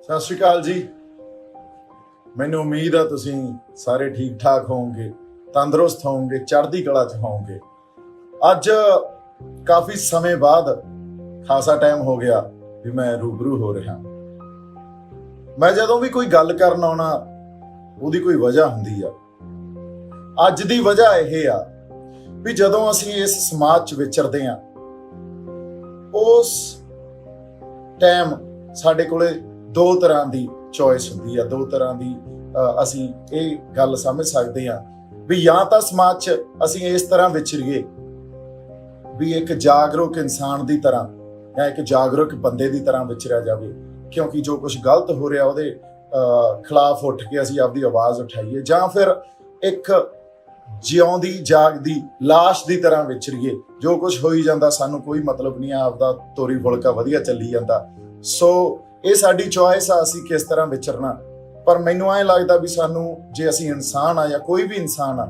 ਸਤਿ ਸ਼੍ਰੀ ਅਕਾਲ ਜੀ। ਮੈਨੂੰ ਉਮੀਦ ਆ ਤੁਸੀਂ ਸਾਰੇ ਠੀਕ ਠਾਕ ਹੋਵੋਗੇ, ਤੰਦਰੁਸਤ ਹੋਵੋਗੇ, ਚੜ੍ਹਦੀ ਕਲਾ 'ਚ ਹੋਵੋਗੇ। ਅੱਜ ਕਾਫੀ ਸਮੇਂ ਬਾਅਦ ਖਾਸਾ ਟਾਈਮ ਹੋ ਗਿਆ ਵੀ ਮੈਂ ਰੂਬਰੂ ਹੋ ਰਿਹਾ। ਮੈਂ ਜਦੋਂ ਵੀ ਕੋਈ ਗੱਲ ਕਰਨ ਆਉਣਾ ਉਹਦੀ ਕੋਈ ਵਜ੍ਹਾ ਹੁੰਦੀ ਆ। ਅੱਜ ਦੀ ਵਜ੍ਹਾ ਇਹ ਆ ਵੀ ਜਦੋਂ ਅਸੀਂ ਇਸ ਸਮਾਜ 'ਚ ਵਿਚਰਦੇ ਆ ਉਸ ਟਾਈਮ ਸਾਡੇ ਕੋਲੇ ਦੋ ਤਰ੍ਹਾਂ ਦੀ ਚੋਇਸ ਹੁੰਦੀ ਆ, ਦੋ ਤਰ੍ਹਾਂ ਦੀ ਅਸੀਂ ਇਹ ਗੱਲ ਸਮਝ ਸਕਦੇ ਆ ਵੀ ਜਾਂ ਤਾਂ ਸਮਾਜ 'ਚ ਅਸੀਂ ਇਸ ਤਰ੍ਹਾਂ ਵਿਚਰੀਏ ਵੀ ਇੱਕ ਜਾਗਰੂਕ ਇਨਸਾਨ ਦੀ ਤਰ੍ਹਾਂ ਜਾਂ ਇੱਕ ਜਾਗਰੂਕ ਬੰਦੇ ਦੀ ਤਰ੍ਹਾਂ ਵਿਚਰਿਆ ਜਾਵੇ, ਕਿਉਂਕਿ ਜੋ ਕੁਝ ਗਲਤ ਹੋ ਰਿਹਾ ਉਹਦੇ ਖਿਲਾਫ ਉੱਠ ਕੇ ਅਸੀਂ ਆਪਦੀ ਆਵਾਜ਼ ਉਠਾਈਏ, ਜਾਂ ਫਿਰ ਇੱਕ ਜਿਉਂਦੀ ਜਾਗਦੀ ਲਾਸ਼ ਦੀ ਤਰ੍ਹਾਂ ਵਿਚਰੀਏ। ਜੋ ਕੁਝ ਹੋਈ ਜਾਂਦਾ ਸਾਨੂੰ ਕੋਈ ਮਤਲਬ ਨਹੀਂ ਆ, ਆਪਦਾ ਤੋਰੀ ਫੁਲਕਾ ਵਧੀਆ ਚੱਲੀ ਜਾਂਦਾ। ਸੋ ਇਹ ਸਾਡੀ ਚੋਇਸ ਆ ਅਸੀਂ ਕਿਸ ਤਰ੍ਹਾਂ ਵਿਚਰਨਾ। ਪਰ ਮੈਨੂੰ ਐਂ ਲੱਗਦਾ ਵੀ ਸਾਨੂੰ, ਜੇ ਅਸੀਂ ਇਨਸਾਨ ਆ ਜਾਂ ਕੋਈ ਵੀ ਇਨਸਾਨ ਆ,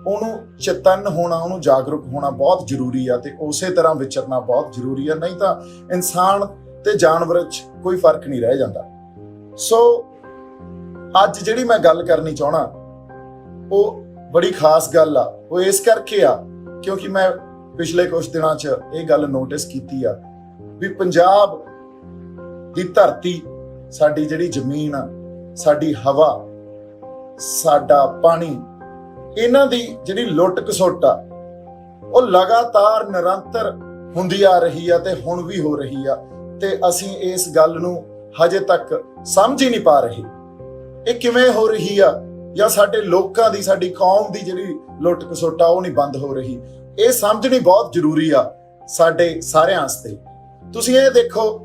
ਉਹਨੂੰ ਚੇਤਨ ਹੋਣਾ, ਉਹਨੂੰ ਜਾਗਰੂਕ ਹੋਣਾ ਬਹੁਤ ਜ਼ਰੂਰੀ ਆ ਤੇ ਉਸੇ ਤਰ੍ਹਾਂ ਵਿਚਰਨਾ ਬਹੁਤ ਜ਼ਰੂਰੀ ਆ। ਨਹੀਂ ਤਾਂ ਇਨਸਾਨ ਤੇ ਜਾਨਵਰ 'ਚ ਕੋਈ ਫਰਕ ਨਹੀਂ ਰਹਿ ਜਾਂਦਾ। ਸੋ ਅੱਜ ਜਿਹੜੀ ਮੈਂ ਗੱਲ ਕਰਨੀ ਚਾਹਣਾ ਉਹ ਬੜੀ ਖਾਸ ਗੱਲ ਆ। ਉਹ ਇਸ ਕਰਕੇ ਆ ਕਿਉਂਕਿ ਮੈਂ ਪਿਛਲੇ ਕੁਝ ਦਿਨਾਂ 'ਚ ਇਹ ਗੱਲ ਨੋਟਿਸ ਕੀਤੀ ਆ ਵੀ ਪੰਜਾਬ ਦੀ ਧਰਤੀ, ਸਾਡੀ ਜਿਹੜੀ ਜ਼ਮੀਨ ਆ, ਸਾਡੀ ਹਵਾ, ਸਾਡਾ ਪਾਣੀ, ਇਹਨਾਂ ਦੀ ਜਿਹੜੀ ਲੁੱਟ ਖਸੁੱਟ ਆ ਉਹ ਲਗਾਤਾਰ ਨਿਰੰਤਰ ਹੁੰਦੀ ਆ ਰਹੀ ਆ ਤੇ ਹੁਣ ਵੀ ਹੋ ਰਹੀ ਆ। ਤੇ ਅਸੀਂ ਇਸ ਗੱਲ ਨੂੰ ਹਜੇ ਤੱਕ ਸਮਝ ਹੀ ਨਹੀਂ ਪਾ ਰਹੇ ਇਹ ਕਿਵੇਂ ਹੋ ਰਹੀ ਆ, ਜਾਂ ਸਾਡੇ ਲੋਕਾਂ ਦੀ, ਸਾਡੀ ਕੌਮ ਦੀ ਜਿਹੜੀ ਲੁੱਟ ਖਸੁੱਟ ਆ ਉਹ ਨਹੀਂ ਬੰਦ ਹੋ ਰਹੀ। ਇਹ ਸਮਝਣੀ ਬਹੁਤ ਜ਼ਰੂਰੀ ਆ ਸਾਡੇ ਸਾਰਿਆਂ ਵਾਸਤੇ। ਤੁਸੀਂ ਇਹ ਦੇਖੋ,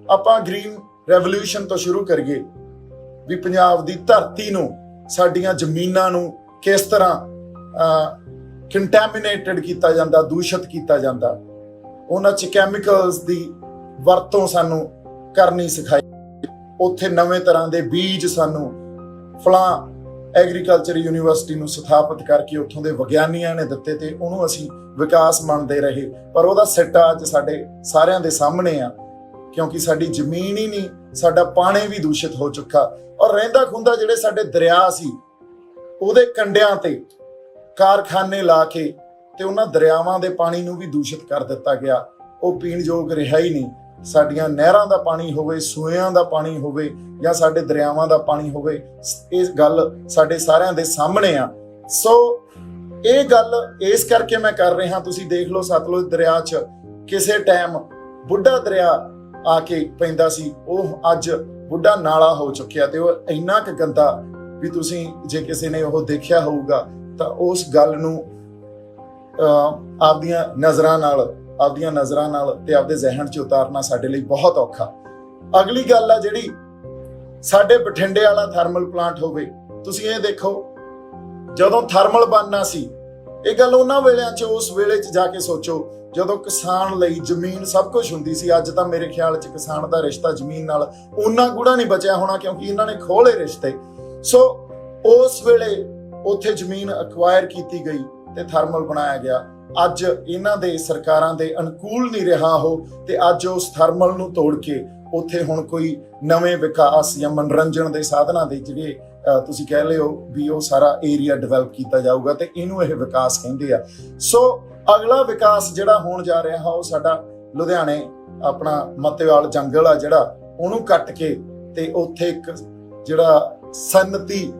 ਆਪਾਂ ਗ੍ਰੀਨ ਰੈਵੋਲੂਸ਼ਨ ਤੋਂ ਸ਼ੁਰੂ ਕਰੀਏ ਵੀ ਪੰਜਾਬ ਦੀ ਧਰਤੀ ਨੂੰ, ਸਾਡੀਆਂ ਜ਼ਮੀਨਾਂ ਨੂੰ ਕਿਸ ਤਰ੍ਹਾਂ ਕੰਟੈਮੀਨੇਟਡ ਕੀਤਾ ਜਾਂਦਾ, ਦੂਸ਼ਿਤ ਕੀਤਾ ਜਾਂਦਾ। ਉਹਨਾਂ 'ਚ ਕੈਮੀਕਲਸ ਦੀ ਵਰਤੋਂ ਸਾਨੂੰ ਕਰਨੀ ਸਿਖਾਈ। ਉੱਥੇ ਨਵੇਂ ਤਰ੍ਹਾਂ ਦੇ ਬੀਜ ਸਾਨੂੰ ਫਲਾਂ ਐਗਰੀਕਲਚਰ ਯੂਨੀਵਰਸਿਟੀ ਨੂੰ ਸਥਾਪਿਤ ਕਰਕੇ ਉੱਥੋਂ ਦੇ ਵਿਗਿਆਨੀਆਂ ਨੇ ਦਿੱਤੇ ਤੇ ਉਹਨੂੰ ਅਸੀਂ ਵਿਕਾਸ ਮੰਨਦੇ ਰਹੇ। ਪਰ ਉਹਦਾ ਸਿੱਟਾ ਅੱਜ ਸਾਡੇ ਸਾਰਿਆਂ ਦੇ ਸਾਹਮਣੇ ਆ, ਕਿਉਂਕਿ ਸਾਡੀ ਜ਼ਮੀਨ ਹੀ ਨਹੀਂ, ਸਾਡਾ ਪਾਣੀ ਵੀ ਦੂਸ਼ਿਤ ਹੋ ਚੁੱਕਾ। ਔਰ ਰਹਿੰਦਾ ਖੁੰਦਾ ਜਿਹੜੇ ਸਾਡੇ ਦਰਿਆ ਸੀ ਉਹਦੇ ਕੰਢਿਆਂ ਤੇ ਕਾਰਖਾਨੇ ਲਾ ਕੇ ਤੇ ਉਹਨਾਂ ਦਰਿਆਵਾਂ ਦੇ ਪਾਣੀ ਨੂੰ ਵੀ ਦੂਸ਼ਿਤ ਕਰ ਦਿੱਤਾ ਗਿਆ। ਉਹ ਪੀਣ ਯੋਗ ਰਿਹਾ ਹੀ ਨਹੀਂ। ਸਾਡੀਆਂ ਨਹਿਰਾਂ ਦਾ ਪਾਣੀ ਹੋਵੇ, ਸੂਇਆਂ ਦਾ ਪਾਣੀ ਹੋਵੇ ਜਾਂ ਸਾਡੇ ਦਰਿਆਵਾਂ ਦਾ ਪਾਣੀ ਹੋਵੇ, ਇਹ ਗੱਲ ਸਾਡੇ ਸਾਰਿਆਂ ਦੇ ਸਾਹਮਣੇ ਆ। ਸੋ ਇਹ ਗੱਲ ਇਸ ਕਰਕੇ ਮੈਂ ਕਰ ਰਿਹਾ। ਤੁਸੀਂ ਦੇਖ ਲਓ, ਸਤਲੁਜ ਦਰਿਆ 'ਚ ਕਿਸੇ ਟਾਈਮ ਬੁੱਢਾ ਦਰਿਆ ਆ ਕੇ ਪੈਂਦਾ ਸੀ, ਉਹ ਅੱਜ ਬੁੱਢਾ ਨਾਲਾ ਹੋ ਚੁੱਕਿਆ ਤੇ ਉਹ ਇੰਨਾ ਕੁ ਗੰਦਾ ਵੀ ਤੁਸੀਂ, ਜੇ ਕਿਸੇ ਨੇ ਉਹ ਦੇਖਿਆ ਹੋਊਗਾ ਤਾਂ ਉਸ ਗੱਲ ਨੂੰ ਆਪਦੀਆਂ ਨਜ਼ਰਾਂ ਨਾਲ ਤੇ ਆਪਦੇ ਜ਼ਿਹਨ 'ਚ ਉਤਾਰਨਾ ਸਾਡੇ ਲਈ ਬਹੁਤ ਔਖਾ। ਅਗਲੀ ਗੱਲ ਆ ਜਿਹੜੀ, ਸਾਡੇ ਬਠਿੰਡੇ ਵਾਲਾ ਥਰਮਲ ਪਲਾਂਟ ਹੋਵੇ। ਤੁਸੀਂ ਇਹ ਦੇਖੋ, ਜਦੋਂ ਥਰਮਲ ਬਣਨਾ ਸੀ, ਇਹ ਗੱਲ ਉਹਨਾਂ ਵੇਲਿਆਂ 'ਚ, ਉਸ ਵੇਲੇ 'ਚ ਜਾ ਕੇ ਸੋਚੋ ਜਦੋਂ ਕਿਸਾਨ ਲਈ ਜ਼ਮੀਨ ਸਭ ਕੁਝ ਹੁੰਦੀ ਸੀ। ਅੱਜ ਤਾਂ ਮੇਰੇ ਖਿਆਲ 'ਚ ਕਿਸਾਨ ਦਾ ਰਿਸ਼ਤਾ ਜ਼ਮੀਨ ਨਾਲ ਓਨਾ ਗੂੜਾ ਨਹੀਂ ਬਚਿਆ ਹੋਣਾ, ਕਿਉਂਕਿ ਇਹਨਾਂ ਨੇ ਖੋਲੇ ਰਿਸ਼ਤੇ। ਸੋ ਉਸ ਵੇਲੇ ਉੱਥੇ ਜ਼ਮੀਨ ਅਕਵਾਇਰ ਕੀਤੀ ਗਈ ਤੇ ਥਰਮਲ ਬਣਾਇਆ ਗਿਆ। ਅੱਜ ਇਹਨਾਂ ਦੇ ਸਰਕਾਰਾਂ ਦੇ ਅਨੁਕੂਲ ਨਹੀਂ ਰਿਹਾ ਉਹ, ਤੇ ਅੱਜ ਉਸ ਥਰਮਲ ਨੂੰ ਤੋੜ ਕੇ ਉੱਥੇ ਹੁਣ ਕੋਈ ਨਵੇਂ ਵਿਕਾਸ ਜਾਂ ਮਨੋਰੰਜਨ ਦੇ ਸਾਧਨਾਂ ਦੇ ਜਿਹੜੇ ਤੁਸੀਂ ਕਹਿ ਲਿਓ ਵੀ ਉਹ ਸਾਰਾ ਏਰੀਆ ਡਿਵੈਲਪ ਕੀਤਾ ਜਾਊਗਾ ਤੇ ਇਹਨੂੰ ਇਹ ਵਿਕਾਸ ਕਹਿੰਦੇ ਆ। ਸੋ ਅਗਲਾ ਵਿਕਾਸ ਜਿਹੜਾ ਹੋਣ ਜਾ ਰਿਹਾ ਉਹ ਸਾਡਾ ਲੁਧਿਆਣੇ ਆਪਣਾ ਮੱਤੇਵਾਲ ਜੰਗਲ ਆ ਜਿਹੜਾ, ਉਹਨੂੰ ਕੱਟ ਕੇ ਤੇ ਉੱਥੇ ਇੱਕ ਜਿਹੜਾ ਸਨਅਤੀ,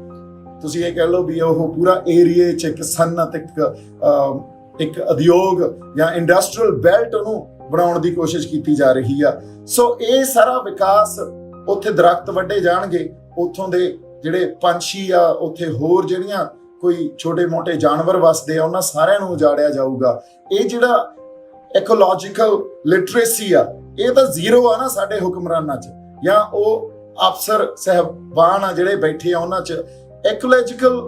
ਤੁਸੀਂ ਇਹ ਕਹਿ ਲਓ ਵੀ ਉਹ ਪੂਰਾ ਏਰੀਏ 'ਚ ਇੱਕ ਸਨਅਤ, ਇੱਕ ਉਦਯੋਗ ਜਾਂ ਇੰਡਸਟਰੀਅਲ ਬੈਲਟ ਉਹਨੂੰ ਬਣਾਉਣ ਦੀ ਕੋਸ਼ਿਸ਼ ਕੀਤੀ ਜਾ ਰਹੀ ਆ। ਸੋ ਇਹ ਸਾਰਾ ਵਿਕਾਸ, ਉੱਥੇ ਦਰਖਤ ਵੱਢੇ ਜਾਣਗੇ, ਉੱਥੋਂ ਦੇ ਜਿਹੜੇ ਪੰਛੀ ਆ, ਉੱਥੇ ਹੋਰ ਜਿਹੜੀਆਂ ਕੋਈ ਛੋਟੇ ਮੋਟੇ ਜਾਨਵਰ ਵਸਦੇ ਆ, ਉਹਨਾਂ ਸਾਰਿਆਂ ਨੂੰ ਉਜਾੜਿਆ ਜਾਊਗਾ। ਇਹ ਜਿਹੜਾ ਇਕੋਲੋਜੀਕਲ ਲਿਟਰੇਸੀ ਆ, ਇਹ ਤਾਂ ਜ਼ੀਰੋ ਆ ਨਾ ਸਾਡੇ ਹੁਕਮਰਾਨਾਂ 'ਚ, ਜਾਂ ਉਹ ਅਫਸਰ ਸਾਹਿਬਾਨ ਆ ਜਿਹੜੇ ਬੈਠੇ ਆ ਉਹਨਾਂ 'ਚ। ਇਕੋਲੋਜੀਕਲ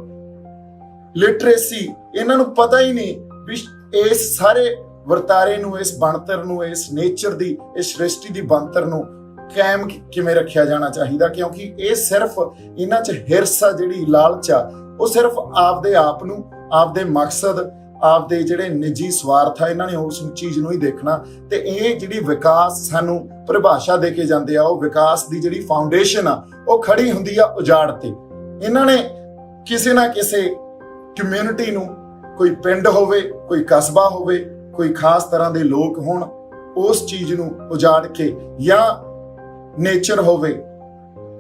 ਲਿਟਰੇਸੀ, ਇਹਨਾਂ ਨੂੰ ਪਤਾ ਹੀ ਨਹੀਂ ਵੀ ਇਸ ਸਾਰੇ ਵਰਤਾਰੇ ਨੂੰ, ਇਸ ਬਣਤਰ ਨੂੰ, ਇਸ ਨੇਚਰ ਦੀ, ਇਸ ਸ੍ਰਿਸ਼ਟੀ ਦੀ ਬਣਤਰ ਨੂੰ ਕਾਇਮ ਕਿਵੇਂ ਰੱਖਿਆ ਜਾਣਾ ਚਾਹੀਦਾ। ਕਿਉਂਕਿ ਇਹ ਸਿਰਫ ਇਹਨਾਂ 'ਚ ਹਿਰਸ ਆ, ਜਿਹੜੀ ਲਾਲਚ ਆ, ਉਹ ਸਿਰਫ ਆਪਦੇ ਆਪ ਨੂੰ, ਆਪਦੇ ਮਕਸਦ, ਆਪਦੇ ਜਿਹੜੇ ਨਿੱਜੀ ਸਵਾਰਥ ਆ ਇਹਨਾਂ ਨੇ ਉਸ ਚੀਜ਼ ਨੂੰ ਹੀ ਦੇਖਣਾ। ਤੇ ਇਹ ਜਿਹੜੀ ਵਿਕਾਸ ਸਾਨੂੰ ਪਰਿਭਾਸ਼ਾ ਦੇ ਕੇ ਜਾਂਦੇ ਆ, ਉਹ ਵਿਕਾਸ ਦੀ ਜਿਹੜੀ ਫਾਊਂਡੇਸ਼ਨ ਆ ਉਹ ਖੜੀ ਹੁੰਦੀ ਆ ਉਜਾੜ ਤੇ। ਇਹਨਾਂ ਨੇ ਕਿਸੇ ਨਾ ਕਿਸੇ ਕਮਿਊਨਿਟੀ ਨੂੰ, ਕੋਈ ਪਿੰਡ ਹੋਵੇ, ਕੋਈ ਕਸਬਾ ਹੋਵੇ, ਕੋਈ ਖਾਸ ਤਰ੍ਹਾਂ ਦੇ ਲੋਕ ਹੋਣ, ਉਸ ਚੀਜ਼ ਨੂੰ ਉਜਾੜ ਕੇ, ਜਾਂ ਨੇਚਰ ਹੋਵੇ,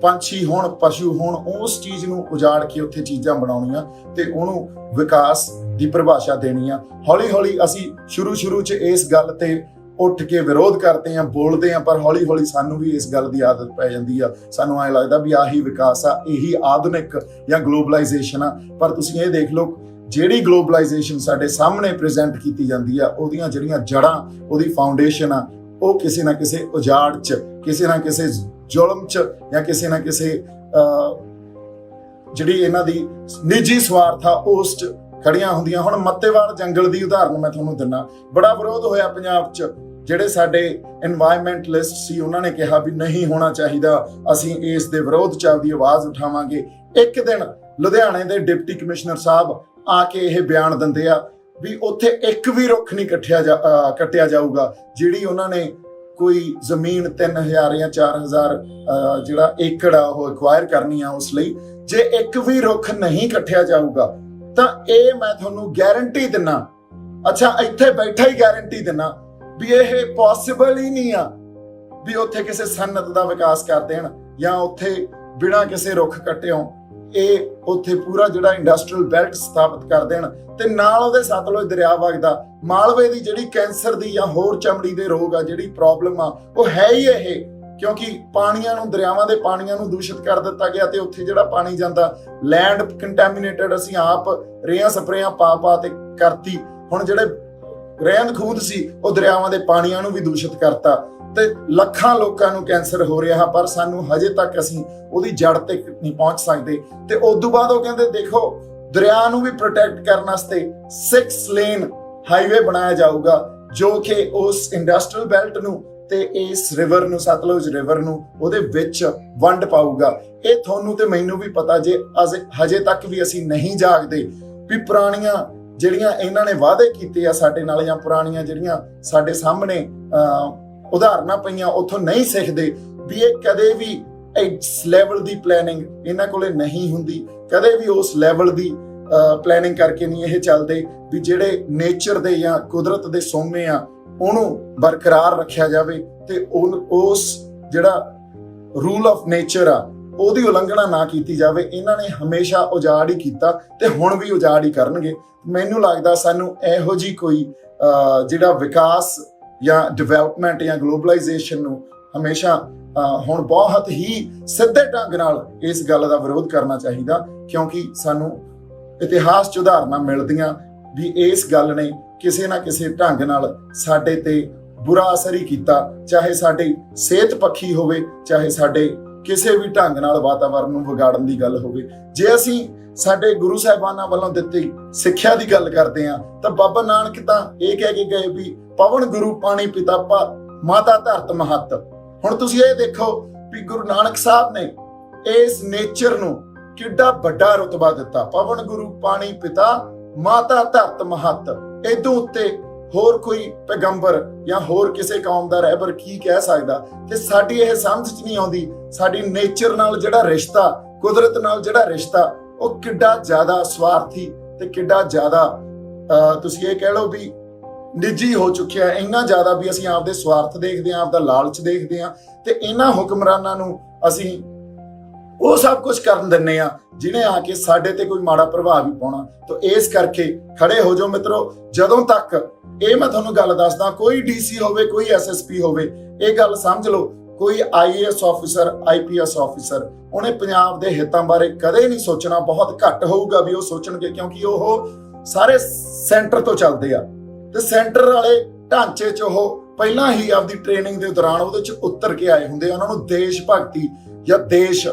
ਪੰਛੀ ਹੋਣ, ਪਸ਼ੂ ਹੋਣ, ਉਸ ਚੀਜ਼ ਨੂੰ ਉਜਾੜ ਕੇ ਉੱਥੇ ਚੀਜ਼ਾਂ ਬਣਾਉਣੀਆਂ ਤੇ ਉਹਨੂੰ ਵਿਕਾਸ ਦੀ ਪਰਿਭਾਸ਼ਾ ਦੇਣੀ ਆ। ਹੌਲੀ ਹੌਲੀ ਅਸੀਂ ਸ਼ੁਰੂ 'ਚ ਇਸ ਗੱਲ ਤੇ ਉੱਠ ਕੇ ਵਿਰੋਧ ਕਰਦੇ ਆ, ਬੋਲਦੇ ਆ, ਪਰ ਹੌਲੀ ਹੌਲੀ ਸਾਨੂੰ ਵੀ ਇਸ ਗੱਲ ਦੀ ਆਦਤ ਪੈ ਜਾਂਦੀ ਆ। ਸਾਨੂੰ ਐਂ ਲੱਗਦਾ ਵੀ ਆਹੀ ਵਿਕਾਸ ਆ, ਇਹੀ ਆਧੁਨਿਕ ਜਾਂ ਗਲੋਬਲਾਈਜੇਸ਼ਨ ਆ। ਪਰ ਤੁਸੀਂ ਇਹ ਦੇਖ ਲਓ, ਜਿਹੜੀ ਗਲੋਬਲਾਈਜੇਸ਼ਨ ਸਾਡੇ ਸਾਹਮਣੇ ਪ੍ਰੈਜ਼ੈਂਟ ਕੀਤੀ ਜਾਂਦੀ ਆ, ਉਹਦੀਆਂ ਜਿਹੜੀਆਂ ਜੜ੍ਹਾਂ, ਉਹਦੀ ਫਾਊਂਡੇਸ਼ਨ ਆ, ਉਹ ਕਿਸੇ ਨਾ ਕਿਸੇ ਉਜਾੜ 'ਚ, ਕਿਸੇ ਨਾ ਕਿਸੇ ਜ਼ੁਲਮ 'ਚ, ਜਾਂ ਕਿਸੇ ਨਾ ਕਿਸੇ ਜਿਹੜੀ ਇਹਨਾਂ ਦੀ ਨਿੱਜੀ ਸਵਾਰਥ ਆ ਉਸ 'ਚ ਖੜੀਆਂ ਹੁੰਦੀਆਂ। ਹੁਣ ਮੱਤੇਵਾਲ ਜੰਗਲ ਦੀ ਉਦਾਹਰਨ ਮੈਂ ਤੁਹਾਨੂੰ ਦਿੰਨਾ। ਬੜਾ ਵਿਰੋਧ ਹੋਇਆ ਪੰਜਾਬ 'ਚ। ਜਿਹੜੇ ਸਾਡੇ এনवायरमेंटਲਿਸਟ ਸੀ ਉਹਨਾਂ ਨੇ ਕਿਹਾ ਵੀ ਨਹੀਂ ਹੋਣਾ ਚਾਹੀਦਾ, ਅਸੀਂ ਇਸ ਦੇ ਵਿਰੋਧ 'ਚ ਆਪਦੀ ਆਵਾਜ਼ ਉਠਾਵਾਂਗੇ। ਇੱਕ ਦਿਨ ਲੁਧਿਆਣੇ ਦੇ ਡਿਪਟੀ ਕਮਿਸ਼ਨਰ ਸਾਹਿਬ ਆ ਕੇ ਇਹ ਬਿਆਨ ਦਿੰਦੇ ਆ ਵੀ ਉੱਥੇ ਇੱਕ ਵੀ ਰੁੱਖ ਨਹੀਂ ਕੱਟਿਆ ਜਾਊਗਾ। ਜਿਹੜੀ ਉਹਨਾਂ ਨੇ ਕੋਈ ਜ਼ਮੀਨ 3000 ਜਾਂ 4000 ਜਿਹੜਾ ਏਕੜ ਆ ਉਹ ਐਕਵਾਇਰ ਕਰਨੀ ਆ, ਉਸ ਲਈ ਜੇ ਇੱਕ ਵੀ ਰੁੱਖ ਨਹੀਂ ਕੱਟਿਆ ਜਾਊਗਾ ਤਾਂ ਇਹ ਮੈਂ ਤੁਹਾਨੂੰ ਗਾਰੰਟੀ ਦਿੰਨਾ, ਅੱਛਾ ਇੱਥੇ ਬੈਠਾ ਹੀ ਗਾਰੰਟੀ ਦਿੰਨਾ ਵੀ ਇਹ ਪੋਸੀਬਲ ਹੀ ਨਹੀਂ ਆ ਵੀ ਉੱਥੇ ਕਿਸੇ ਸਨਅਤ ਦਾ ਵਿਕਾਸ ਕਰ ਦੇਣ ਜਾਂ ਉੱਥੇ ਬਿਨਾਂ ਕਿਸੇ ਰੁੱਖ ਕੱਟਿਓ ਇਹ ਉੱਥੇ ਪੂਰਾ ਜਿਹੜਾ ਇੰਡਸਟਰੀਅਲ ਬੈਲਟ ਸਥਾਪਿਤ ਕਰ ਦੇਣ। ਤੇ ਨਾਲ ਉਹਦੇ ਸਤਲੁਜ ਦਰਿਆ ਵਗਦਾ। ਮਾਲਵੇ ਦੀ ਜਿਹੜੀ ਕੈਂਸਰ ਦੀ ਜਾਂ ਹੋਰ ਚਮੜੀ ਦੇ ਰੋਗ ਆ, ਜਿਹੜੀ ਪ੍ਰੋਬਲਮ ਆ, ਉਹ ਹੈ ਹੀ ਇਹ, ਕਿਉਂਕਿ ਪਾਣੀਆਂ ਨੂੰ, ਦਰਿਆਵਾਂ ਦੇ ਪਾਣੀਆਂ ਨੂੰ ਦੂਸ਼ਿਤ ਕਰ ਦਿੱਤਾ ਗਿਆ ਤੇ ਉੱਥੇ ਜਿਹੜਾ ਪਾਣੀ ਜਾਂਦਾ ਲੈਂਡ ਕੰਟੈਮੀਨੇਟਡ, ਅਸੀਂ ਆਪ ਰੇਹਾਂ ਸਪਰੇਆਂ ਪਾ ਤੇ ਕਰਤੀ। ਹੁਣ ਜਿਹੜੇ ਰਹਿੰਦ ਖੂੰਹਦ ਸੀ ਉਹ ਦਰਿਆਵਾਂ ਦੇ ਪਾਣੀਆਂ ਨੂੰ ਵੀ ਦੂਸ਼ਿਤ ਕਰਤਾ ਤੇ ਲੱਖਾਂ ਲੋਕਾਂ ਨੂੰ ਕੈਂਸਰ ਹੋ ਰਿਹਾ, ਪਰ ਸਾਨੂੰ ਹਜੇ ਤੱਕ ਅਸੀਂ ਉਹਦੀ ਜੜ ਤੇ ਨਹੀਂ ਪਹੁੰਚ ਸਕਦੇ। ਤੇ ਉਸ ਤੋਂ ਬਾਅਦ ਉਹ ਕਹਿੰਦੇ ਦੇਖੋ ਦਰਿਆ ਨੂੰ ਵੀ ਪ੍ਰੋਟੈਕਟ ਕਰਨ ਵਾਸਤੇ 6 ਲੇਨ ਹਾਈਵੇ ਬਣਾਇਆ ਜਾਊਗਾ, ਜੋ ਕਿ ਉਸ ਇੰਡਸਟਰੀਅਲ ਬੈਲਟ ਨੂੰ ਤੇ ਇਸ ਰਿਵਰ ਨੂੰ, ਸਤਲੁਜ ਰਿਵਰ ਨੂੰ, ਉਹਦੇ ਵਿੱਚ ਵੰਡ ਪਾਊਗਾ। ਇਹ ਤੁਹਾਨੂੰ ਤੇ ਮੈਨੂੰ ਵੀ ਪਤਾ, ਜੇ ਹਜੇ ਤੱਕ ਵੀ ਅਸੀਂ ਨਹੀਂ ਜਾਗਦੇ ਵੀ ਪੁਰਾਣੀਆਂ ਜਿਹੜੀਆਂ ਇਹਨਾਂ ਨੇ ਵਾਅਦੇ ਕੀਤੇ ਆ ਸਾਡੇ ਨਾਲ, ਜਾਂ ਪੁਰਾਣੀਆਂ ਜਿਹੜੀਆਂ ਸਾਡੇ ਸਾਹਮਣੇ ਉਦਾਹਰਨਾਂ ਪਈਆਂ, ਉੱਥੋਂ ਨਹੀਂ ਸਿੱਖਦੇ ਵੀ ਇਹ ਕਦੇ ਵੀ ਇਸ ਲੈਵਲ ਦੀ ਪਲੈਨਿੰਗ ਇਹਨਾਂ ਕੋਲੇ ਨਹੀਂ ਹੁੰਦੀ, ਕਦੇ ਵੀ ਉਸ ਲੈਵਲ ਦੀ ਪਲੈਨਿੰਗ ਕਰਕੇ ਨਹੀਂ ਇਹ ਚੱਲਦੇ ਵੀ ਜਿਹੜੇ ਨੇਚਰ ਦੇ ਜਾਂ ਕੁਦਰਤ ਦੇ ਸੋਮੇ ਆ ਉਹਨੂੰ ਬਰਕਰਾਰ ਰੱਖਿਆ ਜਾਵੇ ਤੇ ਉਸ ਜਿਹੜਾ ਰੂਲ ਆਫ ਨੇਚਰ ਆ ਉਹਦੀ ਉਲੰਘਣਾ ਨਾ ਕੀਤੀ ਜਾਵੇ। ਇਹਨਾਂ ਨੇ ਹਮੇਸ਼ਾ ਉਜਾੜ ਹੀ ਕੀਤਾ ਤੇ ਹੁਣ ਵੀ ਉਜਾੜ ਹੀ ਕਰਨਗੇ। ਮੈਨੂੰ ਲੱਗਦਾ ਸਾਨੂੰ ਇਹੋ ਜੀ ਕੋਈ ਜਿਹੜਾ ਵਿਕਾਸ ਜਾਂ ਡਿਵੈਲਪਮੈਂਟ ਜਾਂ ਗਲੋਬਲਾਈਜੇਸ਼ਨ ਨੂੰ ਹਮੇਸ਼ਾ ਹੁਣ ਬਹੁਤ ਹੀ ਸਿੱਧੇ ਢੰਗ ਨਾਲ ਇਸ ਗੱਲ ਦਾ ਵਿਰੋਧ ਕਰਨਾ ਚਾਹੀਦਾ, ਕਿਉਂਕਿ ਸਾਨੂੰ ਇਤਿਹਾਸ 'ਚ ਉਦਾਹਰਨਾਂ ਮਿਲਦੀਆਂ ਵੀ ਇਸ ਗੱਲ ਨੇ ਕਿਸੇ ਨਾ ਕਿਸੇ ਢੰਗ ਨਾਲ ਸਾਡੇ ਤੇ ਬੁਰਾ ਅਸਰ ਹੀ ਕੀਤਾ, ਚਾਹੇ ਸਾਡੀ ਸਿਹਤ ਪੱਖੀ ਹੋਵੇ, ਚਾਹੇ ਸਾਡੇ ਕਿਸੇ ਵੀ ਢੰਗ ਨਾਲ ਵਾਤਾਵਰਨ ਨੂੰ ਵਿਗਾੜਨ ਦੀ ਗੱਲ ਹੋਵੇ। ਜੇ ਅਸੀਂ ਸਾਡੇ ਗੁਰੂ ਸਾਹਿਬਾਨਾਂ ਵੱਲੋਂ ਦਿੱਤੀ ਸਿੱਖਿਆ ਦੀ ਗੱਲ ਕਰਦੇ ਹਾਂ ਤਾਂ ਬਾਬਾ ਨਾਨਕ ਤਾਂ ਇਹ ਕਹਿ ਕੇ ਗਏ ਵੀ ਪਵਨ ਗੁਰੂ ਪਾਣੀ ਪਿਤਾ ਮਾਤਾ ਧਰਤ ਮਹੱਤ। ਹੁਣ ਤੁਸੀਂ ਇਹ ਦੇਖੋ ਵੀ ਗੁਰੂ ਨਾਨਕ ਸਾਹਿਬ ਨੇ ਇਸ ਨੇਚਰ ਨੂੰ ਕਿੱਡਾ ਵੱਡਾ ਰੁਤਬਾ ਦਿੱਤਾ, ਪਵਨ ਗੁਰੂ ਪਾਣੀ ਪਿਤਾ ਮਾਤਾ ਧਰਤ ਮਹੱਤ। ਇਦੋਂ ਉੱਤੇ ਹੋਰ ਕੋਈ ਪੈਗੰਬਰ ਜਾਂ ਹੋਰ ਕਿਸੇ ਕੌਮ ਦਾ ਰਹਿਬਰ ਕੀ ਕਹਿ ਸਕਦਾ? ਤੇ ਸਾਡੀ ਇਹ ਸਮਝ 'ਚ ਨਹੀਂ ਆਉਂਦੀ ਸਾਡੀ ਨੇਚਰ ਨਾਲ ਜਿਹੜਾ ਰਿਸ਼ਤਾ, ਕੁਦਰਤ ਨਾਲ ਜਿਹੜਾ ਰਿਸ਼ਤਾ, ਉਹ ਕਿੱਡਾ ਜ਼ਿਆਦਾ ਸਵਾਰਥੀ ਤੇ ਕਿੱਡਾ ਜ਼ਿਆਦਾ ਤੁਸੀਂ ਇਹ ਕਹਿ ਲਓ ਵੀ ਨਿੱਜੀ ਹੋ ਚੁੱਕਿਆ ਹੈ। ਇੰਨਾ ਜ਼ਿਆਦਾ ਵੀ ਅਸੀਂ ਆਪਦੇ ਸਵਾਰਥ ਦੇਖਦੇ ਹਾਂ, ਆਪਦਾ ਲਾਲਚ ਦੇਖਦੇ ਹਾਂ ਤੇ ਇਹਨਾਂ ਹੁਕਮਰਾਨਾਂ ਨੂੰ ਅਸੀਂ ਉਹ ਸਭ ਕੁਝ ਕਰਨ ਦਿੰਨੇ ਆ ਜਿਹਨੇ ਆ ਕੇ ਸਾਡੇ ਤੇ ਕੋਈ ਮਾੜਾ ਪ੍ਰਭਾਵ ਹੀ ਪਾਉਣਾ। ਤਾਂ ਇਸ ਕਰਕੇ ਖੜੇ ਹੋ ਜਾਓ ਮਿੱਤਰੋ। ਜਦੋਂ ਤੱਕ ਇਹ ਮੈਂ ਤੁਹਾਨੂੰ ਗੱਲ ਦੱਸਦਾ, ਕੋਈ ਡੀਸੀ ਹੋਵੇ, ਕੋਈ ਐਸਐਸਪੀ ਹੋਵੇ, ਇਹ ਗੱਲ ਸਮਝ ਲਓ, ਕੋਈ ਆਈਏਐਸ ਆਫੀਸਰ, ਆਈਪੀਐਸ ਆਫੀਸਰ, ਉਹਨੇ ਪੰਜਾਬ ਦੇ ਹਿੱਤਾਂ ਬਾਰੇ ਕਦੇ ਨਹੀਂ ਸੋਚਣਾ। ਬਹੁਤ ਘੱਟ ਹੋਊਗਾ ਵੀ ਉਹ ਸੋਚਣਗੇ, ਕਿਉਂਕਿ ਉਹ ਸਾਰੇ ਸੈਂਟਰ ਤੋਂ ਚੱਲਦੇ ਆ ਤੇ ਸੈਂਟਰ ਵਾਲੇ ਢਾਂਚੇ 'ਚ ਉਹ ਪਹਿਲਾਂ ਹੀ ਆਪਦੀ ਟ੍ਰੇਨਿੰਗ ਦੇ ਦੌਰਾਨ ਉਹਦੇ 'ਚ ਉਤਰ ਕੇ ਆਏ ਹੁੰਦੇ ਆ। ਉਹਨਾਂ ਨੂੰ ਦੇਸ਼ ਭਗਤੀ ਜਾਂ ਦੇਸ਼,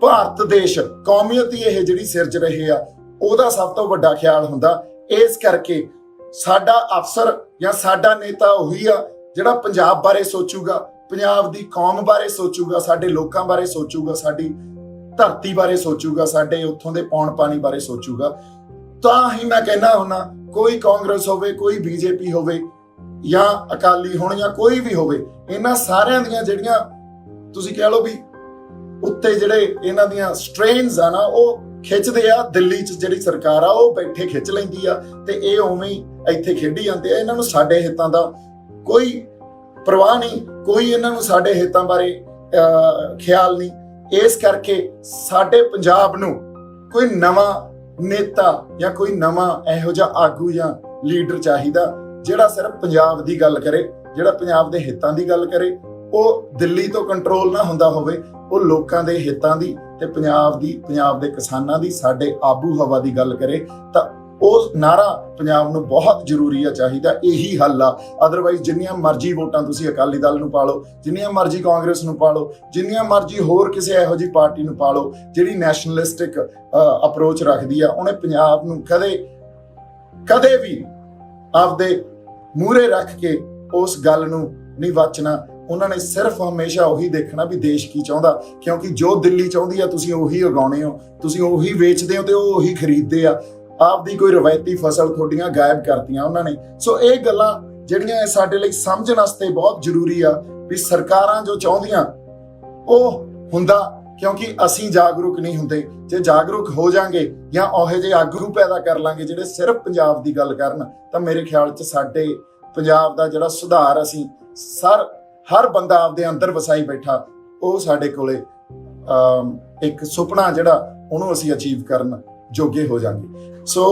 ਭਾਰਤ ਦੇਸ਼, ਕੌਮੀਅਤ ਹੀ ਇਹ ਜਿਹੜੀ ਸਿਰਜ ਰਹੇ ਆ, ਉਹਦਾ ਸਭ ਤੋਂ ਵੱਡਾ ਖਿਆਲ ਹੁੰਦਾ। ਇਸ ਕਰਕੇ ਸਾਡਾ ਅਫਸਰ ਜਾਂ ਸਾਡਾ ਨੇਤਾ ਉਹੀ ਆ ਜਿਹੜਾ ਪੰਜਾਬ ਬਾਰੇ ਸੋਚੂਗਾ, ਪੰਜਾਬ ਦੀ ਕੌਮ ਬਾਰੇ ਸੋਚੂਗਾ, ਸਾਡੇ ਲੋਕਾਂ ਬਾਰੇ ਸੋਚੂਗਾ, ਸਾਡੀ ਧਰਤੀ ਬਾਰੇ ਸੋਚੂਗਾ, ਸਾਡੇ ਉੱਥੋਂ ਦੇ ਪੌਣ ਪਾਣੀ ਬਾਰੇ ਸੋਚੂਗਾ। ਤਾਂ ਹੀ ਮੈਂ ਕਹਿੰਦਾ ਹੁੰਦਾ, ਕੋਈ ਕਾਂਗਰਸ ਹੋਵੇ, ਕੋਈ ਬੀਜੇਪੀ ਹੋਵੇ ਜਾਂ ਅਕਾਲੀ ਹੋਣ ਜਾਂ ਕੋਈ ਵੀ ਹੋਵੇ, ਇਹਨਾਂ ਸਾਰਿਆਂ ਦੀਆਂ ਜਿਹੜੀਆਂ ਤੁਸੀਂ ਕਹਿ ਲਓ ਵੀ ਉੱਤੇ ਜਿਹੜੇ ਇਹਨਾਂ ਦੀਆਂ ਸਟ੍ਰੇਨਸ ਆ ਨਾ, ਉਹ ਖਿੱਚਦੇ ਆ। ਦਿੱਲੀ 'ਚ ਜਿਹੜੀ ਸਰਕਾਰ ਆ ਉਹ ਬੈਠੇ ਖਿੱਚ ਲੈਂਦੀ ਆ ਤੇ ਇਹ ਉਵੇਂ ਹੀ ਇੱਥੇ ਖੇਡੀ ਜਾਂਦੇ ਆ। ਇਹਨਾਂ ਨੂੰ ਸਾਡੇ ਹਿੱਤਾਂ ਦਾ ਕੋਈ ਪਰਵਾਹ ਨਹੀਂ, ਕੋਈ ਇਹਨਾਂ ਨੂੰ ਸਾਡੇ ਹਿੱਤਾਂ ਬਾਰੇ ਖਿਆਲ ਨਹੀਂ। ਇਸ ਕਰਕੇ ਸਾਡੇ ਪੰਜਾਬ ਨੂੰ ਕੋਈ ਨਵਾਂ ਨੇਤਾ ਜਾਂ ਕੋਈ ਨਵਾਂ ਇਹੋ ਜਿਹਾ ਆਗੂ ਜਾਂ ਲੀਡਰ ਚਾਹੀਦਾ ਜਿਹੜਾ ਸਿਰਫ ਪੰਜਾਬ ਦੀ ਗੱਲ ਕਰੇ, ਜਿਹੜਾ ਪੰਜਾਬ ਦੇ ਹਿੱਤਾਂ ਦੀ ਗੱਲ ਕਰੇ। ਉਹ ਦਿੱਲੀ ਤੋਂ ਕੰਟਰੋਲ ਨਾ ਹੁੰਦਾ ਹੋਵੇ, ਉਹ ਲੋਕਾਂ ਦੇ ਹਿੱਤਾਂ ਦੀ ਤੇ ਪੰਜਾਬ ਦੀ, ਪੰਜਾਬ ਦੇ ਕਿਸਾਨਾਂ ਦੀ, ਸਾਡੇ ਆਬੂ ਹਵਾ ਦੀ ਗੱਲ ਕਰੇ। ਤਾਂ ਉਹ ਨਾਰਾ ਪੰਜਾਬ ਨੂੰ ਬਹੁਤ ਜ਼ਰੂਰੀ ਆ, ਚਾਹੀਦਾ। ਇਹੀ ਹੱਲ ਆ। ਅਦਰਵਾਈਜ਼ ਜਿੰਨੀਆਂ ਮਰਜ਼ੀ ਵੋਟਾਂ ਤੁਸੀਂ ਅਕਾਲੀ ਦਲ ਨੂੰ ਪਾ ਲਓ, ਜਿੰਨੀਆਂ ਮਰਜ਼ੀ ਕਾਂਗਰਸ ਨੂੰ ਪਾ ਲਓ, ਜਿੰਨੀਆਂ ਮਰਜ਼ੀ ਹੋਰ ਕਿਸੇ ਇਹੋ ਜਿਹੀ ਪਾਰਟੀ ਨੂੰ ਪਾ ਲਓ ਜਿਹੜੀ ਨੈਸ਼ਨਲਿਸਟਿਕ ਅਪਰੋਚ ਰੱਖਦੀ ਆ, ਉਹਨੇ ਪੰਜਾਬ ਨੂੰ ਕਦੇ ਵੀ ਆਪਦੇ ਮੂਹਰੇ ਰੱਖ ਕੇ ਉਸ ਗੱਲ ਨੂੰ ਨਹੀਂ ਵਾਚਣਾ। ਉਹਨਾਂ ਨੇ ਸਿਰਫ ਹਮੇਸ਼ਾ ਉਹੀ ਦੇਖਣਾ ਵੀ ਦੇਸ਼ ਕੀ ਚਾਹੁੰਦਾ, ਕਿਉਂਕਿ ਜੋ ਦਿੱਲੀ ਚਾਹੁੰਦੀ ਆ ਤੁਸੀਂ ਉਹੀ ਉਗਾਉਣੇ ਹੋ, ਤੁਸੀਂ ਉਹੀ ਵੇਚਦੇ ਹੋ ਤੇ ਉਹ ਉਹੀ ਖਰੀਦਦੇ ਆ। ਆਪਦੀ ਕੋਈ ਰਵਾਇਤੀ ਫਸਲ ਤੁਹਾਡੀਆਂ ਗਾਇਬ ਕਰਤੀਆਂ ਉਹਨਾਂ ਨੇ। ਸੋ ਇਹ ਗੱਲਾਂ ਜਿਹੜੀਆਂ ਸਾਡੇ ਲਈ ਸਮਝਣ ਵਾਸਤੇ ਬਹੁਤ ਜ਼ਰੂਰੀ ਆ ਵੀ ਸਰਕਾਰਾਂ ਜੋ ਚਾਹੁੰਦੀਆਂ ਉਹ ਹੁੰਦਾ, ਕਿਉਂਕਿ ਅਸੀਂ ਜਾਗਰੂਕ ਨਹੀਂ ਹੁੰਦੇ। ਜੇ ਜਾਗਰੂਕ ਹੋ ਜਾਾਂਗੇ ਜਾਂ ਉਹੋ ਜਿਹੇ ਆਗੂ ਪੈਦਾ ਕਰ ਲਾਂਗੇ ਜਿਹੜੇ ਸਿਰਫ ਪੰਜਾਬ ਦੀ ਗੱਲ ਕਰਨ, ਤਾਂ ਮੇਰੇ ਖਿਆਲ 'ਚ ਸਾਡੇ ਪੰਜਾਬ ਦਾ ਜਿਹੜਾ ਸੁਧਾਰ ਅਸੀਂ ਹਰ ਬੰਦਾ ਆਪਦੇ ਅੰਦਰ ਵਸਾਈ ਬੈਠਾ, ਉਹ ਸਾਡੇ ਕੋਲੇ ਇੱਕ ਸੁਪਨਾ ਜਿਹੜਾ ਉਹਨੂੰ ਅਸੀਂ ਅਚੀਵ ਕਰਨ ਜੋਗੇ ਹੋ ਜਾਾਂਗੇ। ਸੋ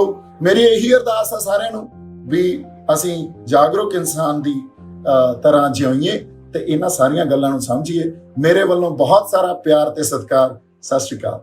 ਮੇਰੀ ਇਹੀ ਅਰਦਾਸ ਆ ਸਾਰਿਆਂ ਨੂੰ ਵੀ ਅਸੀਂ ਜਾਗਰੂਕ ਇਨਸਾਨ ਦੀ ਤਰ੍ਹਾਂ ਜਿਉਈਏ ਤੇ ਇਹਨਾਂ ਸਾਰੀਆਂ ਗੱਲਾਂ ਨੂੰ ਸਮਝੀਏ। ਮੇਰੇ ਵੱਲੋਂ ਬਹੁਤ ਸਾਰਾ ਪਿਆਰ ਤੇ ਸਤਿਕਾਰ। ਸਤਿ ਸ਼੍ਰੀ ਅਕਾਲ।